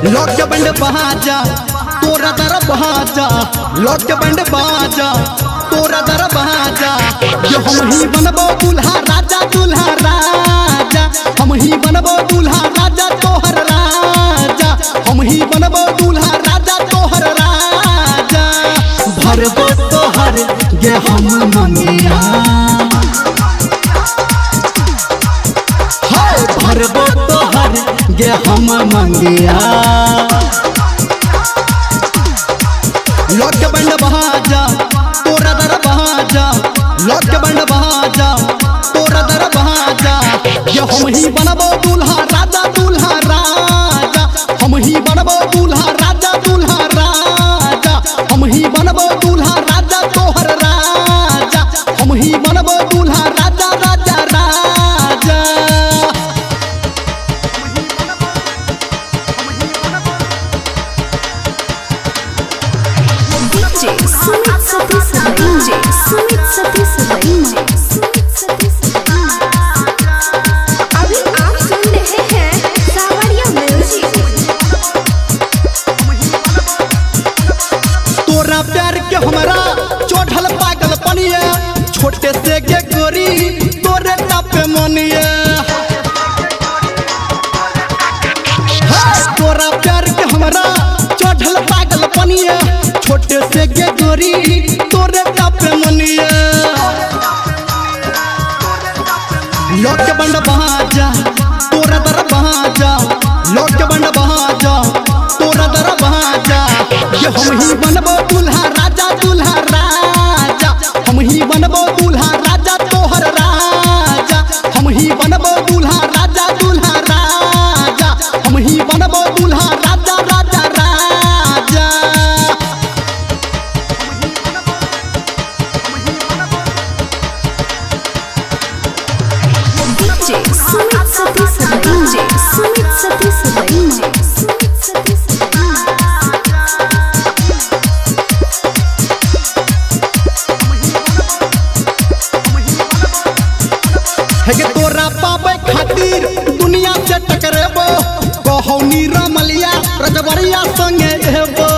लौट के बंड बाजा तोरा दर बाजा, लौट के बंड बाजा तोरा दर बाजा। ये हम ही बनबो दूल्हा राजा दूल्हा राजा, हम ही बनबो दूल्हा राजा तोहर राजा, हम ही बनबो दूल्हा राजा तोहर राजा। भरबो तोहर ये हम मंगिया, भरबो तोहर ये हम मंगिया। लौट के बंड बाजा तोरा दर बाजा, लौट के बंड बाजा तोरा दर बाजा। ये हम ही बनबो दूल्हा राजा दूल्हा राजा, हम ही बनबो दूल्हा राजा दूल्हा राजा, हम ही बनबो दूल्हा राजा तोहर राजा, हम ही बनबो दूल्हा राजा राजा राजा। सुमित सतीश DJ सुमित सतीश अभी आप सुन रहे हैं सावरिया म्यूजिक। तोरा प्यार के हमरा चोढ़ल पागल पनिया, छोटे से के गोरी तोरे टापे मनिया। तोरा प्यार के हमरा चोढ़ल पागल पनिया, छोटे से के गोरी तोरे टापे मनिया। लौट के बंड बाजा तोरा दर बाजा, लौट के बंड बाजा तोरा दर बाजा। ये हम ही बनबो दूल्हा राजा दूल्हा राजा, हम ही बनबो दूल्हा राजा तोहर राजा, हम ही बनबो दूल्हा राजा दूल्हा राजा, हम ही बनबो दूल्हा राजा राजा राजा। DJ Sumit Satish DJ Sumit Satish Sumit Satish. है के तोरा पावे खातिर दुनिया से टकरेबो, कहौनी रमलिया रजबरिया संगे एबो।